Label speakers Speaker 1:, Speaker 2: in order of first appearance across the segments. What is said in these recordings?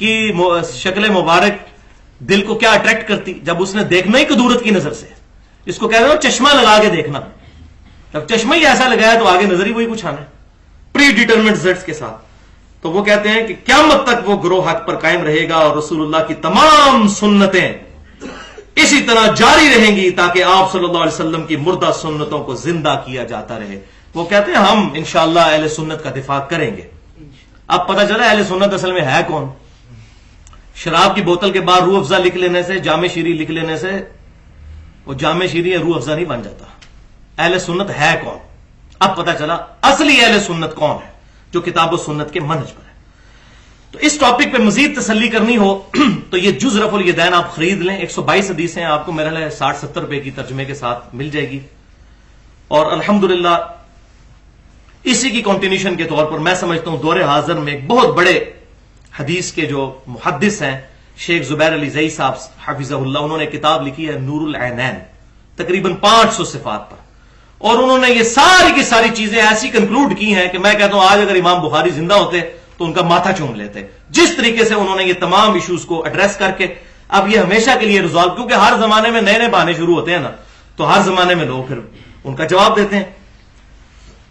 Speaker 1: کی شکل مبارک دل کو کیا اٹریکٹ کرتی جب اس نے دیکھنا ہی قدورت کی نظر سے. اس کو کہتے ہیں چشمہ لگا کے دیکھنا. جب چشمہ ہی ایسا لگایا تو آگے نظر ہی وہی کچھ آنا ہے پری ڈیٹرمنٹ ریزلٹس کے ساتھ. تو وہ کہتے ہیں کہ قیامت تک وہ گروہ حق پر قائم رہے گا اور رسول اللہ کی تمام سنتیں اسی طرح جاری رہیں گی تاکہ آپ صلی اللہ علیہ وسلم کی مردہ سنتوں کو زندہ کیا جاتا رہے. وہ کہتے ہیں ہم انشاءاللہ اہل سنت کا دفاع کریں گے. اب پتہ چلا اہل سنت اصل میں ہے کون. شراب کی بوتل کے بعد روح افزا لکھ لینے سے، جامع شیری لکھ لینے سے وہ جامع شیری یا روح افزا نہیں بن جاتا. اہل سنت ہے کون؟ اب پتہ چلا اصلی اہل سنت کون ہے جو کتاب و سنت کے منہج پر ہے. تو اس ٹاپک پہ مزید تسلی کرنی ہو تو یہ جز رفع الیدین آپ خرید لیں. 122 حدیثیں آپ کو میرے لیے 60-70 روپے کی ترجمے کے ساتھ مل جائے گی. اور الحمدللہ اسی کی کنٹینیوشن کے طور پر میں سمجھتا ہوں دور حاضر میں ایک بہت بڑے حدیث کے جو محدث ہیں شیخ زبیر علی زئی صاحب حفظہ اللہ، انہوں نے کتاب لکھی ہے نور العینین تقریباً 500 صفات پر. اور انہوں نے یہ ساری کی ساری چیزیں ایسی کنکلوڈ کی ہیں کہ میں کہتا ہوں آج اگر امام بخاری زندہ ہوتے تو ان کا ماتھا چوم لیتے. جس طریقے سے انہوں نے یہ تمام ایشوز کو ایڈریس کر کے اب یہ ہمیشہ کے لیے ریزالو، کیونکہ ہر زمانے میں نئے نئے بہانے شروع ہوتے ہیں نا، تو ہر زمانے میں لوگ پھر ان کا جواب دیتے ہیں.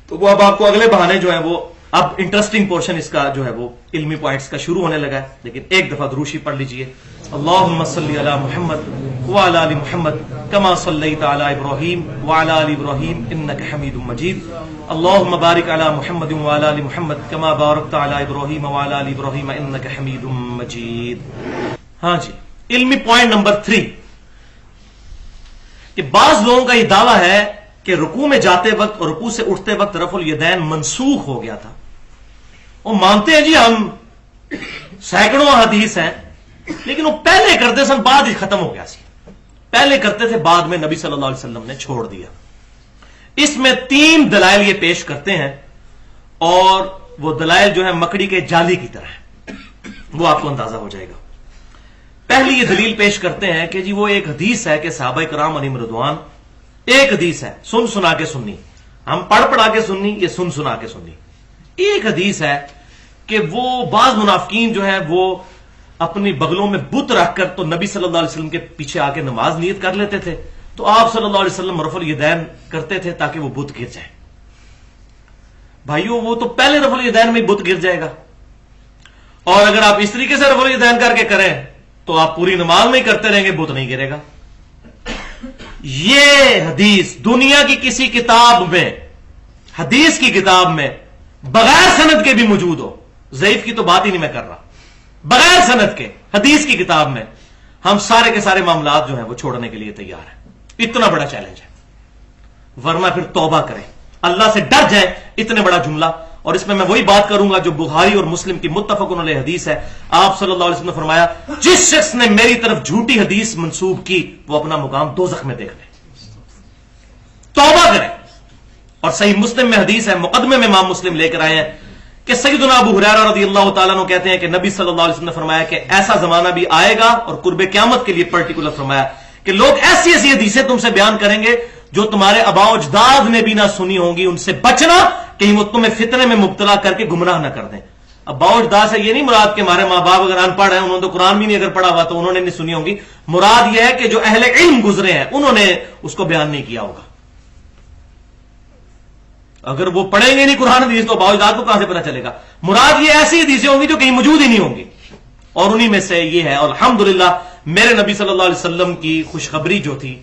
Speaker 1: تو وہ اب آپ کو اگلے بہانے جو ہیں وہ اب انٹرسٹنگ پورشن اس کا جو ہے وہ علمی پوائنٹس کا شروع ہونے لگا ہے. لیکن ایک دفعہ دروشی پڑھ لیجئے. اللہم صلی علی محمد وعلی آل محمد کما صلیت علی ابراہیم وعلی آل ابراہیم انک حمید مجید. اللہم بارک علی محمد وعلی آل محمد کما بارکت علی ابراہیم وعلی آل ابراہیم انک حمید مجید. ہاں جی، علمی پوائنٹ نمبر 3 کہ بعض لوگوں کا یہ دعویٰ ہے کہ رکوع میں جاتے وقت اور رکوع سے اٹھتے وقت رفع الیدین منسوخ ہو گیا تھا. وہ مانتے ہیں جی ہم سینکڑوں حدیث ہیں، لیکن وہ پہلے کرتے سن بعد ہی ختم ہو گیا سی. پہلے کرتے تھے بعد میں نبی صلی اللہ علیہ وسلم نے چھوڑ دیا. اس میں 3 دلائل یہ پیش کرتے ہیں اور وہ دلائل جو ہے مکڑی کے جالی کی طرح ہے، وہ آپ کو اندازہ ہو جائے گا. پہلی یہ دلیل پیش کرتے ہیں کہ جی وہ ایک حدیث ہے کہ صحابہ کرام علیہم رضوان، ایک حدیث ہے سن سنا کے سننی، ہم پڑھ پڑھا کے سننی، یہ سن سنا کے سننی. ایک حدیث ہے کہ وہ بعض منافقین جو ہے وہ اپنی بغلوں میں بت رکھ کر تو نبی صلی اللہ علیہ وسلم کے پیچھے آ کے نماز نیت کر لیتے تھے، تو آپ صلی اللہ علیہ وسلم رفع الیدین کرتے تھے تاکہ وہ بت گر جائے. بھائیو وہ تو پہلے رفع الیدین میں بت گر جائے گا، اور اگر آپ اس طریقے سے رفع الیدین کر کے کریں تو آپ پوری نماز میں ہی کرتے رہیں گے، بت نہیں گرے گا. یہ حدیث دنیا کی کسی کتاب میں، حدیث کی کتاب میں بغیر سند کے بھی موجود ہو، ضعیف کی تو بات ہی نہیں میں کر رہا، بغیر سند کے حدیث کی کتاب میں، ہم سارے کے سارے معاملات جو ہیں وہ چھوڑنے کے لیے تیار ہیں. اتنا بڑا چیلنج ہے. ورنہ پھر توبہ کریں، اللہ سے ڈر جائیں. اتنے بڑا جملہ. اور اس میں وہی بات کروں گا جو بخاری اور مسلم کی متفق علیہ حدیث ہے. آپ صلی اللہ علیہ وسلم نے فرمایا جس شخص نے میری طرف جھوٹی حدیث منسوب کی وہ اپنا مقام دوزخ میں دیکھ لے. توبہ کریں. اور صحیح مسلم میں حدیث ہے، مقدمے میں امام مسلم لے کر آئے ہیں کہ سیدنا ابو ہریرہ رضی اللہ تعالیٰ عنہ کہتے ہیں کہ نبی صلی اللہ علیہ وسلم نے فرمایا کہ ایسا زمانہ بھی آئے گا، اور قرب قیامت کے لیے پرٹیکولر فرمایا کہ لوگ ایسی ایسی حدیثیں تم سے بیان کریں گے جو تمہارے آباء و اجداد نے بھی نہ سنی ہوں گی. ان سے بچنا کہیں وہ تمہیں فتنے میں مبتلا کر کے گمراہ نہ کر دیں. آباء و اجداد سے یہ نہیں مراد کہ ہمارے ماں باپ اگر ان پڑھ ہیں، انہوں نے تو قرآن بھی نہیں اگر پڑھا ہوا تو انہوں نے نہیں سنی ہوگی. مراد یہ ہے کہ جو اہل علم گزرے ہیں انہوں نے اس کو بیان نہیں کیا ہوگا. اگر وہ پڑھیں گے نہیں قرآن حدیث تو آباء و اجداد کو کہاں سے پتہ چلے گا. مراد یہ ایسی حدیثیں ہوں گی جو کہیں موجود ہی نہیں ہوں گی، اور انہی میں سے یہ ہے. اور الحمدللہ میرے نبی صلی اللہ علیہ وسلم کی خوشخبری جو تھی،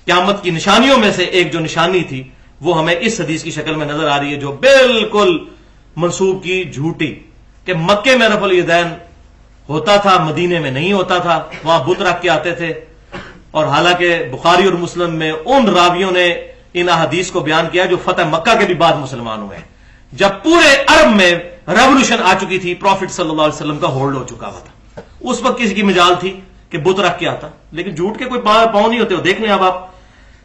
Speaker 1: قیامت کی نشانیوں میں سے ایک جو نشانی تھی وہ ہمیں اس حدیث کی شکل میں نظر آ رہی ہے جو بالکل منسوب کی جھوٹی، کہ مکے میں رفع الیدین ہوتا تھا، مدینے میں نہیں ہوتا تھا، وہاں بت رکھ کے آتے تھے. اور حالانکہ بخاری اور مسلم میں ان راویوں نے ان احادیث کو بیان کیا جو فتح مکہ کے بھی بعد مسلمان ہوئے ہیں، جب پورے عرب میں ریولوشن آ چکی تھی، پروفٹ صلی اللہ علیہ وسلم کا ہولڈ ہو چکا ہوا تھا. اس وقت کسی کی مجال تھی کہ بت رکھ کے آتا، لیکن جھوٹ کے کوئی پاؤں نہیں ہوتے. دیکھ لیں اب آپ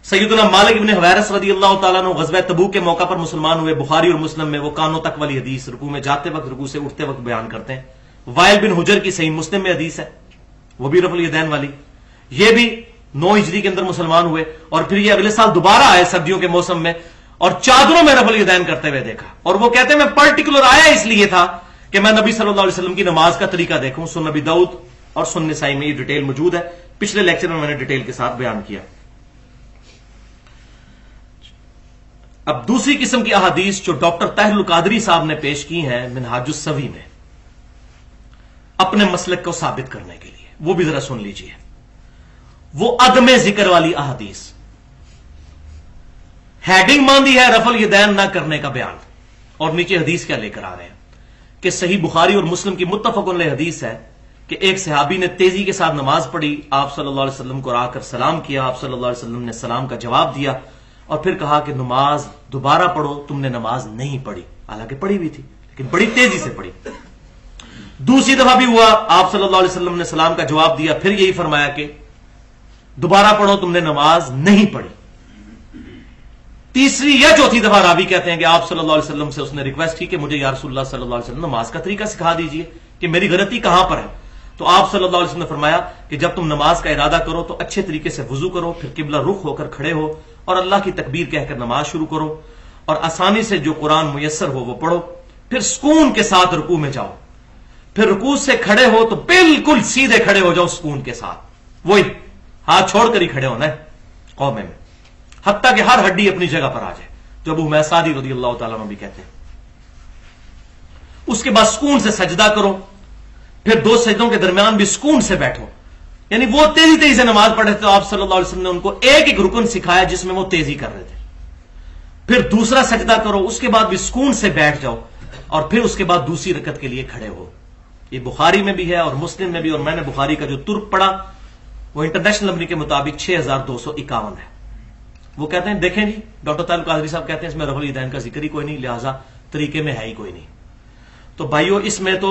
Speaker 1: سیدنا مالک ابن حویرث رضی اللہ تعالیٰ عنہ غزوہ تبوک کے موقع پر مسلمان ہوئے. بخاری اور مسلم میں وہ کانوں تک والی حدیث رکوع میں جاتے وقت رکوع سے اٹھتے وقت بیان کرتے ہیں. وائل بن حجر کی صحیح مسلم میں حدیث ہے، وہ بھی رفع الیدین والی. یہ بھی 9 ہجری کے اندر مسلمان ہوئے، اور پھر یہ اگلے سال دوبارہ آئے سردیوں کے موسم میں، اور چادروں میں رفع الیدین کرتے ہوئے دیکھا. اور وہ کہتے ہیں میں پرٹیکولر آیا اس لیے تھا کہ میں نبی صلی اللہ علیہ وسلم کی نماز کا طریقہ دیکھوں. سنن نبی داؤد اور سنن نسائی میں یہ ڈیٹیل موجود ہے. پچھلے لیکچر میں نے ڈیٹیل کے ساتھ بیان کیا. اب دوسری قسم کی احادیث جو ڈاکٹر طاہر القادری صاحب نے پیش کی ہیں منہاج السوی میں اپنے مسلک کو ثابت کرنے کے لیے، وہ بھی ذرا سن لیجئے. وہ عدم ذکر والی احادیث، ہیڈنگ باندھی ہے رفع الیدین نہ کرنے کا بیان، اور نیچے حدیث کیا لے کر آ رہے ہیں کہ صحیح بخاری اور مسلم کی متفق علیہ حدیث ہے کہ ایک صحابی نے تیزی کے ساتھ نماز پڑھی، آپ صلی اللہ علیہ وسلم کو آ کر سلام کیا، آپ صلی اللہ علیہ وسلم نے سلام کا جواب دیا اور پھر کہا کہ نماز دوبارہ پڑھو، تم نے نماز نہیں پڑھی، حالانکہ پڑھی ہوئی تھی لیکن بڑی تیزی سے پڑھی. دوسری دفعہ بھی ہوا، آپ صلی اللہ علیہ وسلم نے سلام کا جواب دیا، پھر یہی فرمایا کہ دوبارہ پڑھو، تم نے نماز نہیں پڑھی. تیسری یا چوتھی دفعہ راوی کہتے ہیں کہ آپ صلی اللہ علیہ وسلم سے اس نے ریکویسٹ کی کہ مجھے یا رسول اللہ صلی اللہ علیہ وسلم نماز کا طریقہ سکھا دیجئے کہ میری غلطی کہاں پر ہے. تو آپ صلی اللہ علیہ وسلم نے فرمایا کہ جب تم نماز کا ارادہ کرو تو اچھے طریقے سے وضو کرو، پھر قبلہ رخ ہو کر کھڑے ہو اور اللہ کی تکبیر کہہ کر نماز شروع کرو، اور آسانی سے جو قرآن میسر ہو وہ پڑھو، پھر سکون کے ساتھ رکوع میں جاؤ، پھر رکوع سے کھڑے ہو تو بالکل سیدھے کھڑے ہو جاؤ سکون کے ساتھ، وہی ہاتھ چھوڑ کر ہی کھڑے ہونا ہے قومے میں، حتیٰ کہ ہر ہڈی اپنی جگہ پر آ جائے، جو ابو حمید سعدی رضی اللہ تعالیٰ عنہ بھی کہتے ہیں. اس کے بعد سکون سے سجدہ کرو، پھر دو سجدوں کے درمیان بھی سکون سے بیٹھو. یعنی وہ تیزی تیزی سے نماز پڑھ رہے تھے تو آپ صلی اللہ علیہ وسلم نے ان کو ایک ایک رکن سکھایا جس میں وہ تیزی کر رہے تھے. پھر دوسرا سجدہ کرو، اس کے بعد بھی سکون سے بیٹھ جاؤ، اور پھر اس کے بعد دوسری رکعت کے لیے کھڑے ہو. یہ بخاری میں بھی ہے اور مسلم میں بھی، اور میں نے بخاری کا جو ترک پڑھا وہ انٹرنیشنل نمبر کے مطابق 6251 ہے. وہ کہتے ہیں دیکھیں جی ڈاکٹر طاہر القادری صاحب کہتے ہیں اس میں رفع الیدین کا ذکر ہی کوئی نہیں، لہٰذا طریقے میں ہے ہی کوئی نہیں. تو بھائیو اس میں تو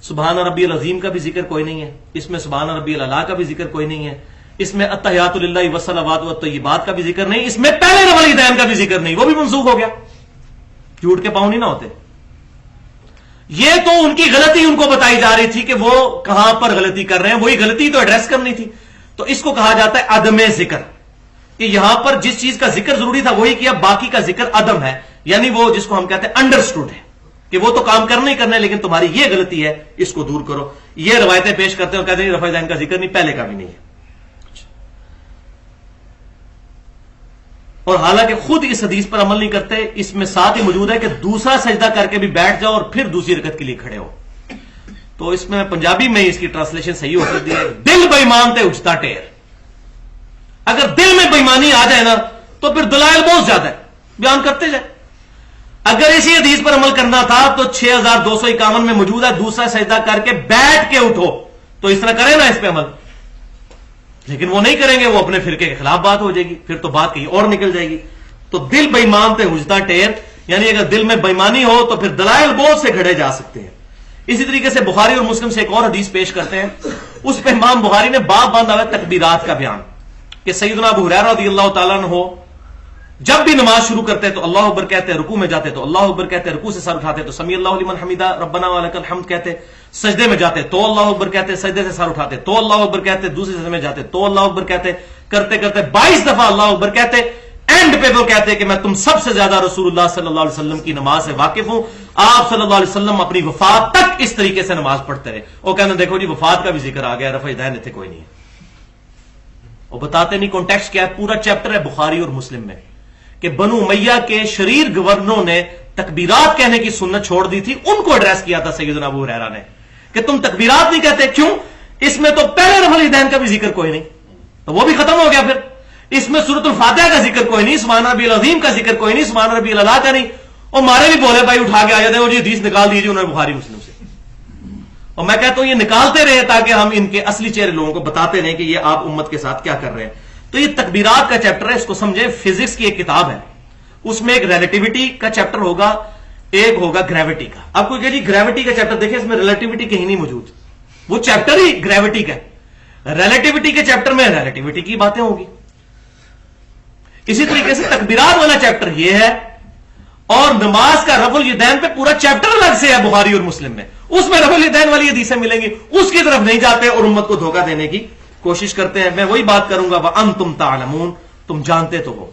Speaker 1: سبحان ربی العظیم کا بھی ذکر کوئی نہیں ہے، اس میں سبحان ربی الاعلیٰ کا بھی ذکر کوئی نہیں ہے، اس میں التحیات للہ والصلوات والطیبات کا بھی ذکر نہیں، اس میں پہلے رفع الیدین کا بھی ذکر نہیں، وہ بھی منسوخ ہو گیا. جھوٹ کے پاؤں نہیں نہ ہوتے. یہ تو ان کی غلطی ان کو بتائی جا رہی تھی کہ وہ کہاں پر غلطی کر رہے ہیں، وہی غلطی تو ایڈریس کرنی تھی. تو اس کو کہا جاتا ہے عدم ذکر، کہ یہاں پر جس چیز کا ذکر ضروری تھا وہی کیا، باقی کا ذکر عدم ہے. یعنی وہ جس کو ہم کہتے ہیں انڈرسٹوڈ ہے کہ وہ تو کام کرنا ہی کرنا ہے لیکن تمہاری یہ غلطی ہے، اس کو دور کرو. یہ روایتیں پیش کرتے ہیں اور کہتے ہیں رفع الیدین کا ذکر نہیں، پہلے کا بھی نہیں ہے. اور حالانکہ خود اس حدیث پر عمل نہیں کرتے. اس میں ساتھ ہی موجود ہے کہ دوسرا سجدہ کر کے بھی بیٹھ جاؤ اور پھر دوسری رکعت کے لیے کھڑے ہو. تو اس میں پنجابی میں اس کی ٹرانسلیشن صحیح ہو سکتی ہے، دل بےمان تے اجتا ٹیر. اگر دل میں بےمانی آ جائے نا تو پھر دلائل بہت زیادہ ہے، بیان کرتے جائے. اگر اسی حدیث پر عمل کرنا تھا تو 6251 میں موجود ہے دوسرا سجدہ کر کے بیٹھ کے اٹھو، تو اس طرح کرے نا اس پہ عمل. لیکن وہ نہیں کریں گے، وہ اپنے فرقے کے خلاف بات ہو جائے گی، پھر تو بات کہیں اور نکل جائے گی. تو دل بےمان تے حجتا ٹیر، یعنی اگر دل میں بےمانی ہو تو پھر دلائل بہت سے گھڑے جا سکتے ہیں. اسی طریقے سے بخاری اور مسلم سے ایک اور حدیث پیش کرتے ہیں، اس پہ امام بخاری نے باب باندھا ہوا ہے تکبیرات کا بیان، کہ سیدنا ابو ہریرہ رضی اللہ تعالیٰ عنہ جب بھی نماز شروع کرتے تو اللہ اکبر کہتے، رکوع میں جاتے تو اللہ اکبر کہتے، رکوع سے سر اٹھاتے تو سمیع اللہ لمن حمیدہ ربنا ولک الحمد کہتے، سجدے میں جاتے تو اللہ اکبر کہتے، سجدے سے سر اٹھاتے تو اللہ اکبر کہتے، دوسرے سجدے میں جاتے تو اللہ اکبر کہتے، کرتے کرتے 22 دفعہ اللہ اکبر کہتے. اینڈ پہ وہ کہتے کہ میں تم سب سے زیادہ رسول اللہ صلی اللہ علیہ وسلم کی نماز سے واقف ہوں. آپ صلی اللہ علیہ وسلم اپنی وفات تک اس طریقے سے نماز پڑھتے رہے. وہ کہنا دیکھو جی وفات کا بھی ذکر آ گیا، رفع الیدین تھے کوئی نہیں ہے. وہ بتاتے نہیں کانٹیکسٹ کیا ہے. پورا چیپٹر ہے بخاری اور مسلم میں کہ بنو امیہ کے شریر گورنروں نے تکبیرات کہنے کی سنت چھوڑ دی تھی، ان کو ایڈریس کیا تھا سیدنا ابو ہریرہ نے کہ تم تکبیرات نہیں کہتے کیوں؟ اس میں تو پہلے رفع الیدین کا بھی ذکر کوئی نہیں، تو وہ بھی ختم ہو گیا. پھر اس میں سورۃ الفاتحہ کا ذکر کوئی نہیں، سبحان ربی العظیم کا ذکر کوئی نہیں، سبحان ربی الاعلیٰ کا نہیں. اور مارے بھی بولے بھائی اٹھا کے آ جاتے ہیں وہ جی حدیث نکال دیجیے انہوں نے بخاری مسلم سے. اور میں کہتا ہوں یہ نکالتے رہے تاکہ ہم ان کے اصلی چہرے لوگوں کو بتاتے رہیں کہ یہ آپ امت کے ساتھ کیا کر رہے ہیں. تو یہ تکبیرات کا چیپٹر ہے، اس کو سمجھیں. فزکس کی ایک کتاب ہے، اس میں ایک ریلیٹیوٹی کا چیپٹر ہوگا، ایک ہوگا گریوٹی کا. آپ کو کہ جی گریوٹی کا چیپٹر دیکھیں، اس میں ریلیٹیوٹی کہیں نہیں موجود، وہ چیپٹر ہی گریوٹی کا. ریلیٹیوٹی کے چیپٹر میں ریلیٹیوٹی کی باتیں ہوگی. اسی طریقے سے تکبیرات والا چیپٹر یہ ہے، اور نماز کا رفع الیدین پہ پورا چیپٹر الگ سے ہے بخاری اور مسلم میں، اس میں رفع الیدین والی حدیثیں ملیں گی، اس کی طرف نہیں جاتے اور امت کو دھوکہ دینے کی کوشش کرتے ہیں. میں وہی بات کروں گا وَأَنْتُمْ تَعْلَمُونَ، تم جانتے تو ہو.